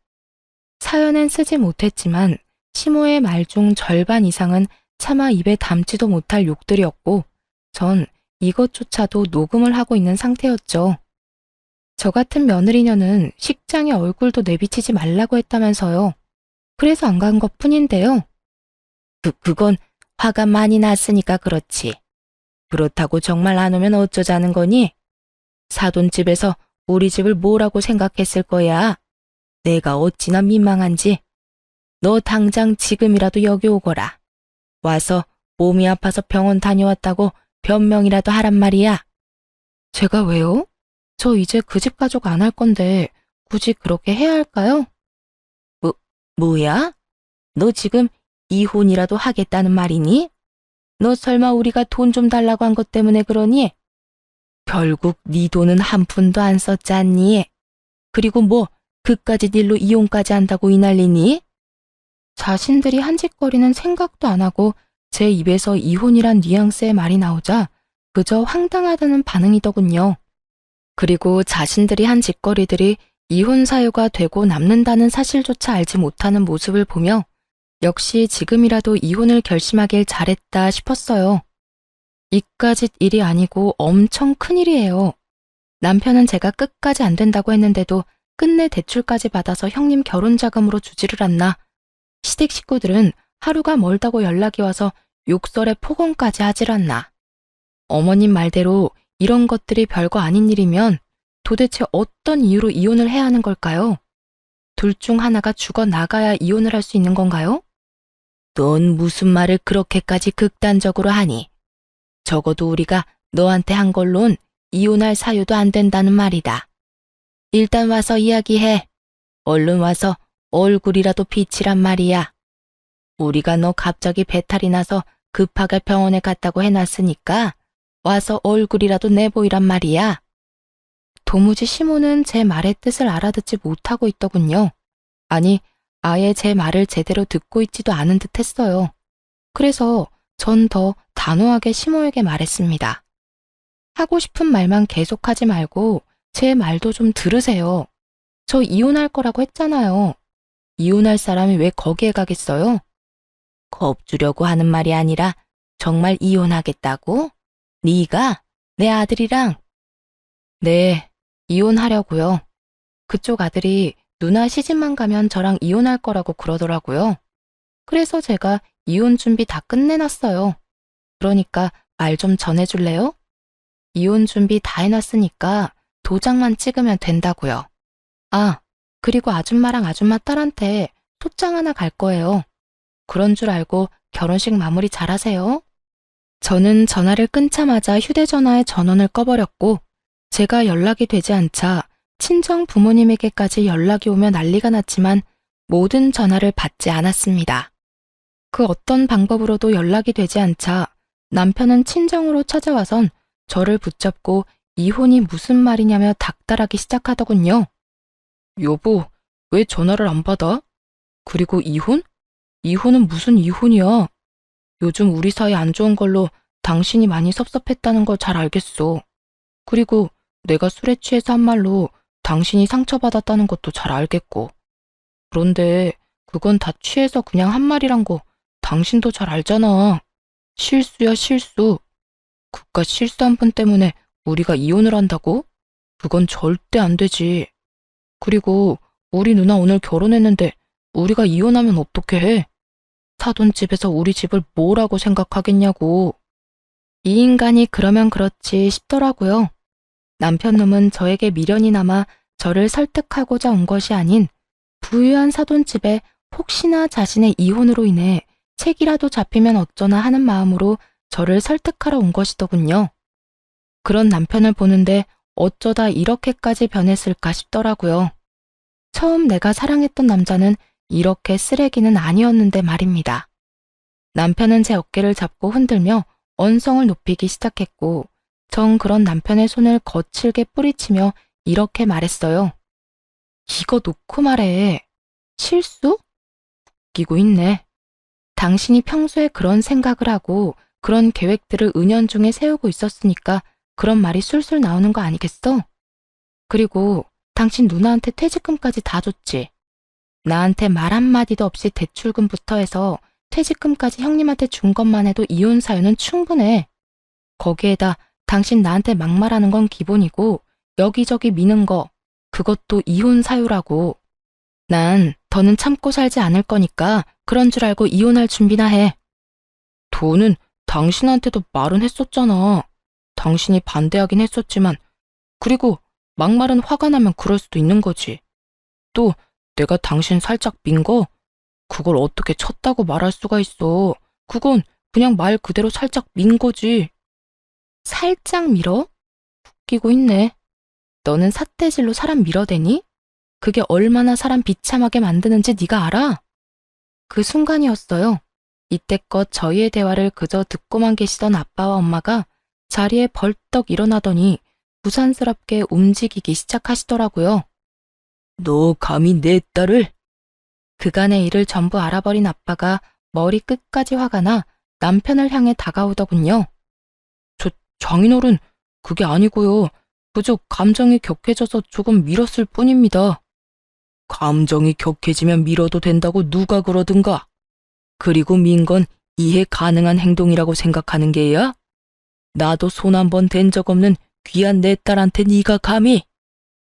사연엔 쓰지 못했지만 시모의 말 중 절반 이상은 차마 입에 담지도 못할 욕들이었고, 전 이것조차도 녹음을 하고 있는 상태였죠. 저 같은 며느리녀는 식장에 얼굴도 내비치지 말라고 했다면서요. 그래서 안 간 것뿐인데요. 그건 화가 많이 났으니까 그렇지. 그렇다고 정말 안 오면 어쩌자는 거니? 사돈집에서 우리 집을 뭐라고 생각했을 거야? 내가 어찌나 민망한지. 너 당장 지금이라도 여기 오거라. 와서 몸이 아파서 병원 다녀왔다고 변명이라도 하란 말이야. 제가 왜요? 저 이제 그 집 가족 안 할 건데 굳이 그렇게 해야 할까요? 뭐야? 너 지금 이혼이라도 하겠다는 말이니? 너 설마 우리가 돈 좀 달라고 한 것 때문에 그러니? 결국 네 돈은 한 푼도 안 썼잖니? 그리고 뭐 그까짓 일로 이혼까지 한다고 이 난리니? 자신들이 한 짓거리는 생각도 안 하고 제 입에서 이혼이란 뉘앙스의 말이 나오자 그저 황당하다는 반응이더군요. 그리고 자신들이 한 짓거리들이 이혼 사유가 되고 남는다는 사실조차 알지 못하는 모습을 보며 역시 지금이라도 이혼을 결심하길 잘했다 싶었어요. 이까짓 일이 아니고 엄청 큰일이에요. 남편은 제가 끝까지 안 된다고 했는데도 끝내 대출까지 받아서 형님 결혼 자금으로 주지를 않나. 시댁 식구들은 하루가 멀다고 연락이 와서 욕설에 폭언까지 하질 않나. 어머님 말대로 이런 것들이 별거 아닌 일이면 도대체 어떤 이유로 이혼을 해야 하는 걸까요? 둘 중 하나가 죽어 나가야 이혼을 할 수 있는 건가요? 넌 무슨 말을 그렇게까지 극단적으로 하니? 적어도 우리가 너한테 한 걸로는 이혼할 사유도 안 된다는 말이다. 일단 와서 이야기해. 얼른 와서 얼굴이라도 비치란 말이야. 우리가 너 갑자기 배탈이 나서 급하게 병원에 갔다고 해놨으니까 와서 얼굴이라도 내보이란 말이야. 도무지 시모는 제 말의 뜻을 알아듣지 못하고 있더군요. 아니, 아예 제 말을 제대로 듣고 있지도 않은 듯 했어요. 그래서 전 더 단호하게 시모에게 말했습니다. 하고 싶은 말만 계속하지 말고 제 말도 좀 들으세요. 저 이혼할 거라고 했잖아요. 이혼할 사람이 왜 거기에 가겠어요? 겁주려고 하는 말이 아니라 정말 이혼하겠다고? 네가? 내 아들이랑? 네, 이혼하려고요. 그쪽 아들이 누나 시집만 가면 저랑 이혼할 거라고 그러더라고요. 그래서 제가 이혼 준비 다 끝내놨어요. 그러니까 말 좀 전해줄래요? 이혼 준비 다 해놨으니까 도장만 찍으면 된다고요. 아, 그리고 아줌마랑 아줌마 딸한테 소장 하나 갈 거예요. 그런 줄 알고 결혼식 마무리 잘하세요. 저는 전화를 끊자마자 휴대전화의 전원을 꺼버렸고 제가 연락이 되지 않자 친정 부모님에게까지 연락이 오며 난리가 났지만 모든 전화를 받지 않았습니다. 그 어떤 방법으로도 연락이 되지 않자 남편은 친정으로 찾아와선 저를 붙잡고 이혼이 무슨 말이냐며 닥달하기 시작하더군요. 여보, 왜 전화를 안 받아? 그리고 이혼? 이혼은 무슨 이혼이야? 요즘 우리 사이 안 좋은 걸로 당신이 많이 섭섭했다는 걸 잘 알겠어. 그리고 내가 술에 취해서 한 말로 당신이 상처받았다는 것도 잘 알겠고. 그런데 그건 다 취해서 그냥 한 말이란 거 당신도 잘 알잖아. 실수야, 실수. 그깟 실수 한 번 때문에 우리가 이혼을 한다고? 그건 절대 안 되지. 그리고 우리 누나 오늘 결혼했는데 우리가 이혼하면 어떻게 해? 사돈집에서 우리 집을 뭐라고 생각하겠냐고. 이 인간이 그러면 그렇지 싶더라고요. 남편 놈은 저에게 미련이 남아 저를 설득하고자 온 것이 아닌 부유한 사돈집에 혹시나 자신의 이혼으로 인해 책이라도 잡히면 어쩌나 하는 마음으로 저를 설득하러 온 것이더군요. 그런 남편을 보는데 어쩌다 이렇게까지 변했을까 싶더라고요. 처음 내가 사랑했던 남자는 이렇게 쓰레기는 아니었는데 말입니다. 남편은 제 어깨를 잡고 흔들며 언성을 높이기 시작했고 전 그런 남편의 손을 거칠게 뿌리치며 이렇게 말했어요. 이거 놓고 말해. 실수? 웃기고 있네. 당신이 평소에 그런 생각을 하고 그런 계획들을 은연중에 세우고 있었으니까 그런 말이 술술 나오는 거 아니겠어? 그리고 당신 누나한테 퇴직금까지 다 줬지. 나한테 말 한마디도 없이 대출금부터 해서 퇴직금까지 형님한테 준 것만 해도 이혼 사유는 충분해. 거기에다 당신 나한테 막말하는 건 기본이고 여기저기 미는 거 그것도 이혼 사유라고. 난 더는 참고 살지 않을 거니까 그런 줄 알고 이혼할 준비나 해. 돈은 당신한테도 말은 했었잖아. 당신이 반대하긴 했었지만 그리고 막말은 화가 나면 그럴 수도 있는 거지. 또 내가 당신 살짝 민 거? 그걸 어떻게 쳤다고 말할 수가 있어. 그건 그냥 말 그대로 살짝 민 거지. 살짝 밀어? 웃기고 있네. 너는 삿대질로 사람 밀어대니? 그게 얼마나 사람 비참하게 만드는지 네가 알아? 그 순간이었어요. 이때껏 저희의 대화를 그저 듣고만 계시던 아빠와 엄마가 자리에 벌떡 일어나더니 부산스럽게 움직이기 시작하시더라고요. 너 감히 내 딸을? 그간의 일을 전부 알아버린 아빠가 머리 끝까지 화가 나 남편을 향해 다가오더군요. 장인어른, 그게 아니고요. 그저 감정이 격해져서 조금 밀었을 뿐입니다. 감정이 격해지면 밀어도 된다고 누가 그러든가. 그리고 민 건 이해 가능한 행동이라고 생각하는 게야? 나도 손 한 번 댄 적 없는 귀한 내 딸한테 네가 감히.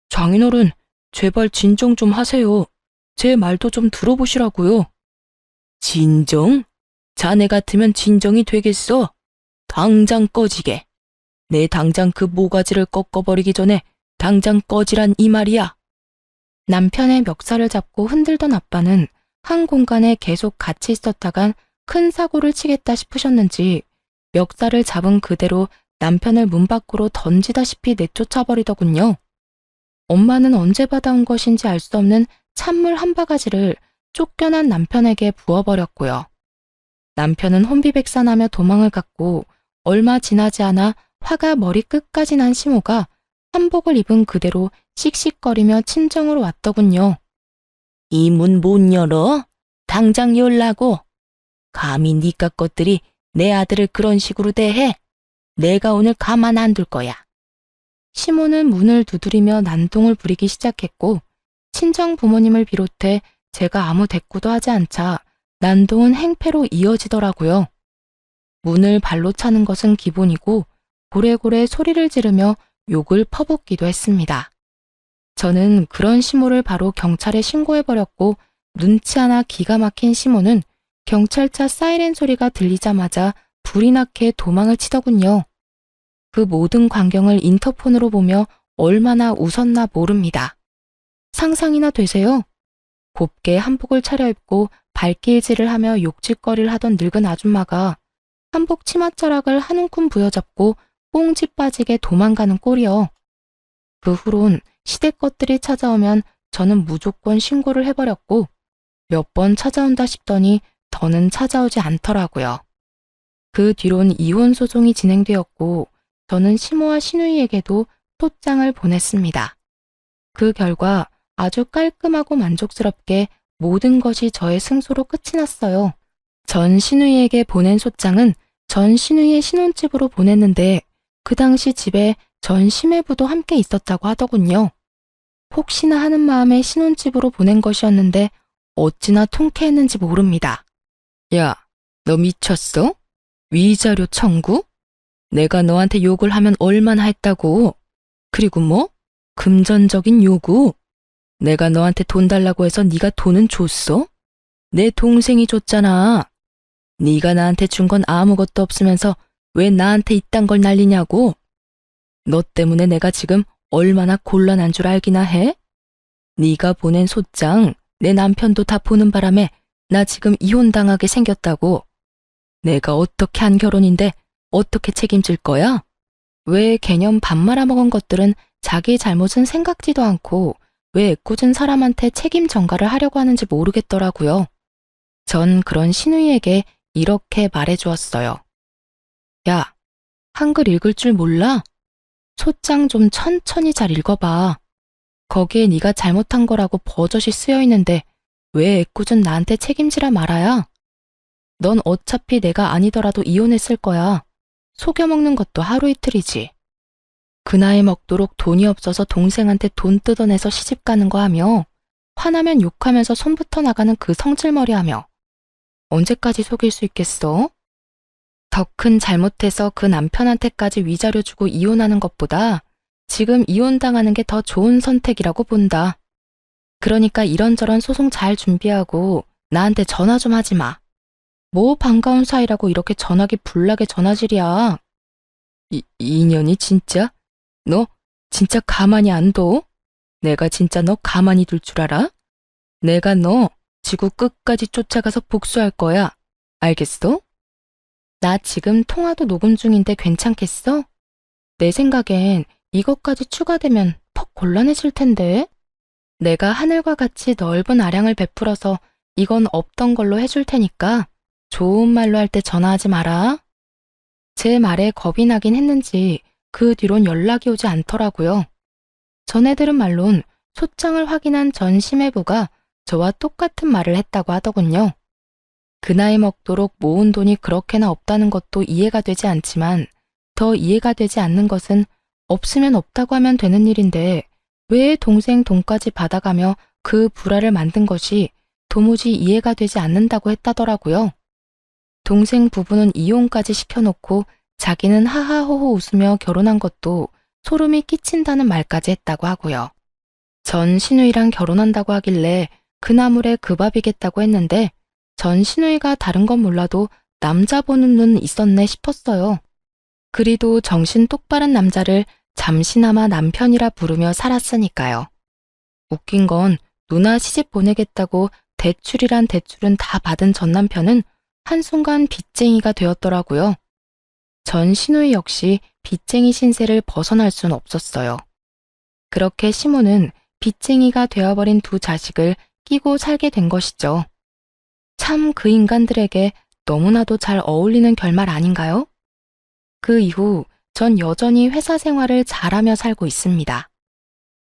장인어른, 제발 진정 좀 하세요. 제 말도 좀 들어보시라고요. 진정? 자네 같으면 진정이 되겠어? 당장 꺼지게. 내 당장 그 모가지를 꺾어버리기 전에 당장 꺼지란 이 말이야. 남편의 멱살을 잡고 흔들던 아빠는 한 공간에 계속 같이 있었다간 큰 사고를 치겠다 싶으셨는지 멱살을 잡은 그대로 남편을 문 밖으로 던지다시피 내쫓아버리더군요. 엄마는 언제 받아온 것인지 알 수 없는 찬물 한 바가지를 쫓겨난 남편에게 부어버렸고요. 남편은 혼비백산하며 도망을 갔고 얼마 지나지 않아 화가 머리 끝까지 난 시모가 한복을 입은 그대로 씩씩거리며 친정으로 왔더군요. 이 문 못 열어? 당장 열라고. 감히 니까 것들이 내 아들을 그런 식으로 대해? 내가 오늘 가만 안 둘 거야. 시모는 문을 두드리며 난동을 부리기 시작했고 친정 부모님을 비롯해 제가 아무 대꾸도 하지 않자 난동은 행패로 이어지더라고요. 문을 발로 차는 것은 기본이고 고래고래 소리를 지르며 욕을 퍼붓기도 했습니다. 저는 그런 시모를 바로 경찰에 신고해버렸고 눈치 하나 기가 막힌 시모는 경찰차 사이렌 소리가 들리자마자 불이 나게 도망을 치더군요. 그 모든 광경을 인터폰으로 보며 얼마나 웃었나 모릅니다. 상상이나 되세요? 곱게 한복을 차려입고 발길질을 하며 욕짓거리를 하던 늙은 아줌마가 한복 치맛자락을 한 움큼 부여잡고 꽁지 빠지게 도망가는 꼴이요. 그 후론 시댁 것들이 찾아오면 저는 무조건 신고를 해버렸고 몇 번 찾아온다 싶더니 더는 찾아오지 않더라고요. 그 뒤론 이혼 소송이 진행되었고 저는 시모와 시누이에게도 소장을 보냈습니다. 그 결과 아주 깔끔하고 만족스럽게 모든 것이 저의 승소로 끝이 났어요. 전 시누이에게 보낸 소장은 전 시누이의 신혼집으로 보냈는데 그 당시 집에 전 시매부도 함께 있었다고 하더군요. 혹시나 하는 마음에 신혼집으로 보낸 것이었는데 어찌나 통쾌했는지 모릅니다. 야, 너 미쳤어? 위자료 청구? 내가 너한테 욕을 하면 얼마나 했다고? 그리고 뭐? 금전적인 요구? 내가 너한테 돈 달라고 해서 네가 돈은 줬어? 내 동생이 줬잖아. 네가 나한테 준 건 아무것도 없으면서 왜 나한테 이딴 걸 날리냐고? 너 때문에 내가 지금 얼마나 곤란한 줄 알기나 해? 네가 보낸 소장 내 남편도 다 보는 바람에 나 지금 이혼당하게 생겼다고. 내가 어떻게 한 결혼인데 어떻게 책임질 거야? 왜 개념 밥 말아먹은 것들은 자기 잘못은 생각지도 않고 왜 애꿎은 사람한테 책임 전가를 하려고 하는지 모르겠더라고요. 전 그런 시누이에게 이렇게 말해주었어요. 야, 한글 읽을 줄 몰라? 소장 좀 천천히 잘 읽어봐. 거기에 네가 잘못한 거라고 버젓이 쓰여있는데 왜 애꿎은 나한테 책임지라 말아야? 넌 어차피 내가 아니더라도 이혼했을 거야. 속여먹는 것도 하루 이틀이지. 그 나이 먹도록 돈이 없어서 동생한테 돈 뜯어내서 시집가는 거 하며 화나면 욕하면서 손부터 나가는 그 성질머리 하며 언제까지 속일 수 있겠어? 더 큰 잘못해서 그 남편한테까지 위자료 주고 이혼하는 것보다 지금 이혼당하는 게 더 좋은 선택이라고 본다. 그러니까 이런저런 소송 잘 준비하고 나한테 전화 좀 하지 마. 뭐 반가운 사이라고 이렇게 전화기 불나게 전화질이야. 이년이 진짜? 너 진짜 가만히 안 둬? 내가 진짜 너 가만히 둘 줄 알아? 내가 너 지구 끝까지 쫓아가서 복수할 거야. 알겠어? 나 지금 통화도 녹음 중인데 괜찮겠어? 내 생각엔 이것까지 추가되면 퍽 곤란해질 텐데. 내가 하늘과 같이 넓은 아량을 베풀어서 이건 없던 걸로 해줄 테니까 좋은 말로 할 때 전화하지 마라. 제 말에 겁이 나긴 했는지 그 뒤론 연락이 오지 않더라고요. 전에 들은 말론 소장을 확인한 전 심해부가 저와 똑같은 말을 했다고 하더군요. 그 나이 먹도록 모은 돈이 그렇게나 없다는 것도 이해가 되지 않지만 더 이해가 되지 않는 것은 없으면 없다고 하면 되는 일인데 왜 동생 돈까지 받아가며 그 불화를 만든 것이 도무지 이해가 되지 않는다고 했다더라고요. 동생 부부는 이혼까지 시켜놓고 자기는 하하호호 웃으며 결혼한 것도 소름이 끼친다는 말까지 했다고 하고요. 전 시누이랑 결혼한다고 하길래 그 나물에 그 밥이겠다고 했는데 전 시누이가 다른 건 몰라도 남자 보는 눈 있었네 싶었어요. 그리도 정신 똑바른 남자를 잠시나마 남편이라 부르며 살았으니까요. 웃긴 건 누나 시집 보내겠다고 대출이란 대출은 다 받은 전 남편은 한순간 빚쟁이가 되었더라고요. 전 신우이 역시 빚쟁이 신세를 벗어날 순 없었어요. 그렇게 시모는 빚쟁이가 되어버린 두 자식을 끼고 살게 된 것이죠. 참 그 인간들에게 너무나도 잘 어울리는 결말 아닌가요? 그 이후 전 여전히 회사 생활을 잘하며 살고 있습니다.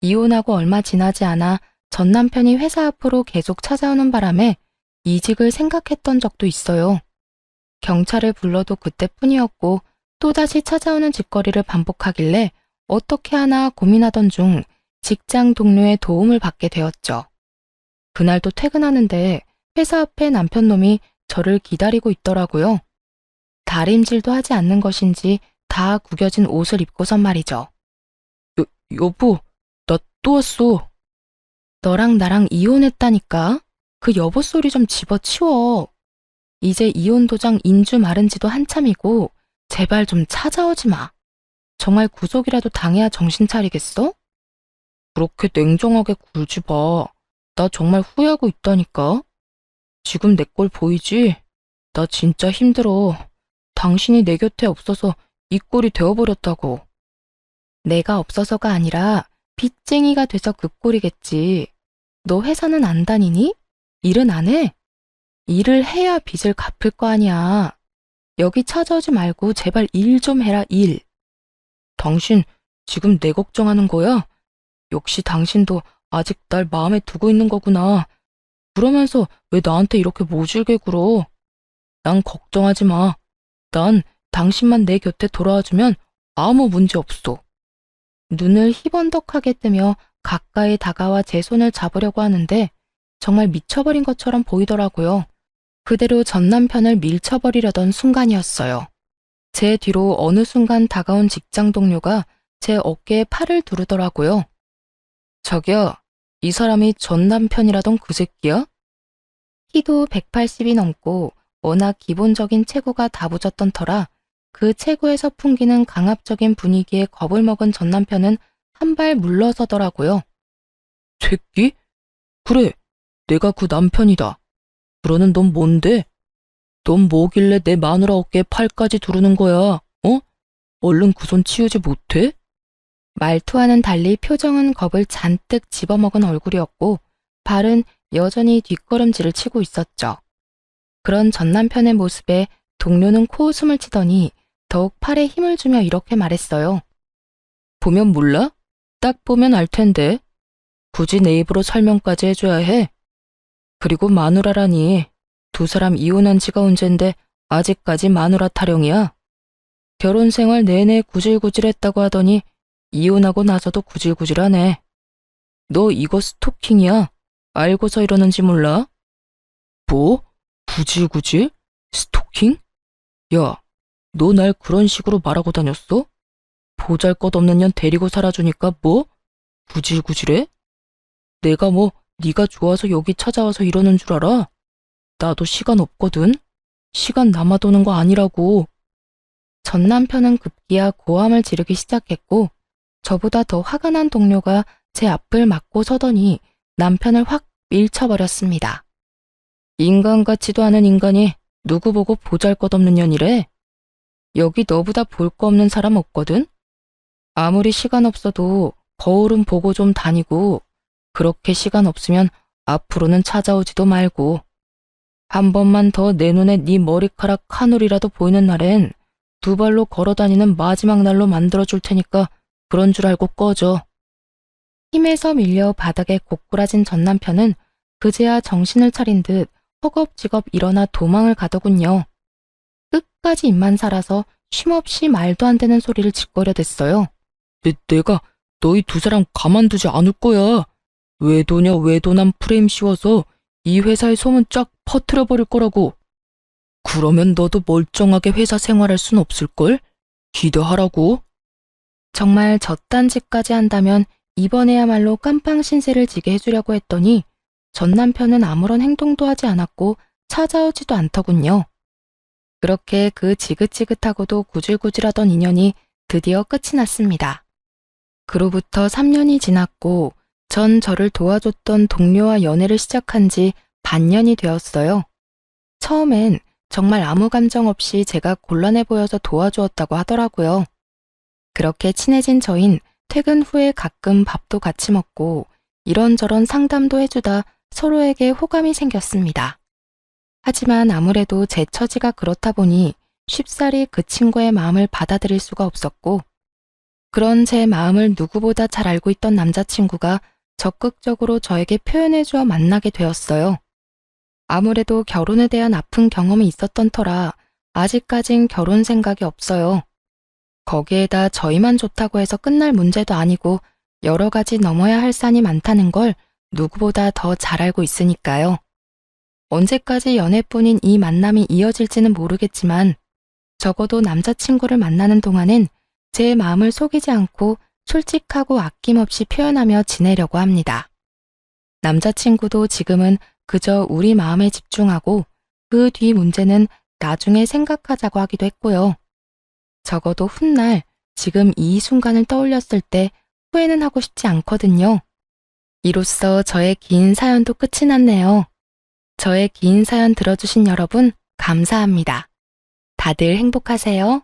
이혼하고 얼마 지나지 않아 전 남편이 회사 앞으로 계속 찾아오는 바람에 이직을 생각했던 적도 있어요. 경찰을 불러도 그때뿐이었고 또다시 찾아오는 짓거리를 반복하길래 어떻게 하나 고민하던 중 직장 동료의 도움을 받게 되었죠. 그날도 퇴근하는데 회사 앞에 남편놈이 저를 기다리고 있더라고요. 다림질도 하지 않는 것인지 다 구겨진 옷을 입고선 말이죠. 여보, 나 또 왔어. 너랑 나랑 이혼했다니까? 그 여보 소리 좀 집어치워. 이제 이혼 도장 인주 마른 지도 한참이고 제발 좀 찾아오지 마. 정말 구속이라도 당해야 정신 차리겠어? 그렇게 냉정하게 굴지 마. 나 정말 후회하고 있다니까. 지금 내 꼴 보이지? 나 진짜 힘들어. 당신이 내 곁에 없어서 이 꼴이 되어버렸다고. 내가 없어서가 아니라 빚쟁이가 돼서 그 꼴이겠지. 너 회사는 안 다니니? 일은 안 해? 일을 해야 빚을 갚을 거 아니야. 여기 찾아오지 말고 제발 일 좀 해라, 일. 당신 지금 내 걱정하는 거야? 역시 당신도 아직 날 마음에 두고 있는 거구나. 그러면서 왜 나한테 이렇게 모질게 굴어? 난 걱정하지 마. 난 당신만 내 곁에 돌아와주면 아무 문제 없어. 눈을 희번덕하게 뜨며 가까이 다가와 제 손을 잡으려고 하는데 정말 미쳐버린 것처럼 보이더라고요. 그대로 전 남편을 밀쳐버리려던 순간이었어요. 제 뒤로 어느 순간 다가온 직장 동료가 제 어깨에 팔을 두르더라고요. 자기야, 이 사람이 전 남편이라던 그 새끼야? 키도 180이 넘고 워낙 기본적인 체구가 다부졌던 터라 그 체구에서 풍기는 강압적인 분위기에 겁을 먹은 전 남편은 한 발 물러서더라고요. 새끼? 그래, 내가 그 남편이다. 그러는 넌 뭔데? 넌 뭐길래 내 마누라 어깨에 팔까지 두르는 거야, 어? 얼른 그 손 치우지 못해? 말투와는 달리 표정은 겁을 잔뜩 집어먹은 얼굴이었고 발은 여전히 뒷걸음질을 치고 있었죠. 그런 전 남편의 모습에 동료는 코웃음을 치더니 더욱 팔에 힘을 주며 이렇게 말했어요. 보면 몰라? 딱 보면 알 텐데. 굳이 내 입으로 설명까지 해줘야 해. 그리고 마누라라니. 두 사람 이혼한 지가 언젠데 아직까지 마누라 타령이야. 결혼 생활 내내 구질구질했다고 하더니 이혼하고 나서도 구질구질하네. 너 이거 스토킹이야. 알고서 이러는지 몰라? 뭐? 구질구질? 스토킹? 야, 너 날 그런 식으로 말하고 다녔어? 보잘것없는 년 데리고 살아주니까 뭐? 구질구질해? 내가 뭐 네가 좋아서 여기 찾아와서 이러는 줄 알아? 나도 시간 없거든. 시간 남아도는 거 아니라고. 전 남편은 급기야 고함을 지르기 시작했고 저보다 더 화가 난 동료가 제 앞을 막고 서더니 남편을 확 밀쳐버렸습니다. 인간 같지도 않은 인간이 누구 보고 보잘것없는 년이래. 여기 너보다 볼 거 없는 사람 없거든? 아무리 시간 없어도 거울은 보고 좀 다니고 그렇게 시간 없으면 앞으로는 찾아오지도 말고 한 번만 더 내 눈에 네 머리카락 한 올이라도 보이는 날엔 두 발로 걸어다니는 마지막 날로 만들어줄 테니까 그런 줄 알고 꺼져. 힘에서 밀려 바닥에 고꾸라진 전 남편은 그제야 정신을 차린 듯 허겁지겁 일어나 도망을 가더군요. 끝까지 입만 살아서 쉼없이 말도 안 되는 소리를 짓거려댔어요. 내가 너희 두 사람 가만두지 않을 거야. 외도녀 외도남 프레임 씌워서 이 회사의 소문 쫙 퍼뜨려버릴 거라고. 그러면 너도 멀쩡하게 회사 생활할 순 없을걸? 기대하라고. 정말 저딴 짓까지 한다면 이번에야말로 깜빵 신세를 지게 해주려고 했더니 전 남편은 아무런 행동도 하지 않았고 찾아오지도 않더군요. 그렇게 그 지긋지긋하고도 구질구질하던 인연이 드디어 끝이 났습니다. 그로부터 3년이 지났고 전 저를 도와줬던 동료와 연애를 시작한 지 반년이 되었어요. 처음엔 정말 아무 감정 없이 제가 곤란해 보여서 도와주었다고 하더라고요. 그렇게 친해진 저흰 퇴근 후에 가끔 밥도 같이 먹고 이런저런 상담도 해주다 서로에게 호감이 생겼습니다. 하지만 아무래도 제 처지가 그렇다 보니 쉽사리 그 친구의 마음을 받아들일 수가 없었고, 그런 제 마음을 누구보다 잘 알고 있던 남자친구가 적극적으로 저에게 표현해주어 만나게 되었어요. 아무래도 결혼에 대한 아픈 경험이 있었던 터라 아직까진 결혼 생각이 없어요. 거기에다 저희만 좋다고 해서 끝날 문제도 아니고 여러 가지 넘어야 할 산이 많다는 걸 누구보다 더 잘 알고 있으니까요. 언제까지 연애뿐인 이 만남이 이어질지는 모르겠지만 적어도 남자친구를 만나는 동안은 제 마음을 속이지 않고 솔직하고 아낌없이 표현하며 지내려고 합니다. 남자친구도 지금은 그저 우리 마음에 집중하고 그 뒤 문제는 나중에 생각하자고 하기도 했고요. 적어도 훗날 지금 이 순간을 떠올렸을 때 후회는 하고 싶지 않거든요. 이로써 저의 긴 사연도 끝이 났네요. 저의 긴 사연 들어주신 여러분 감사합니다. 다들 행복하세요.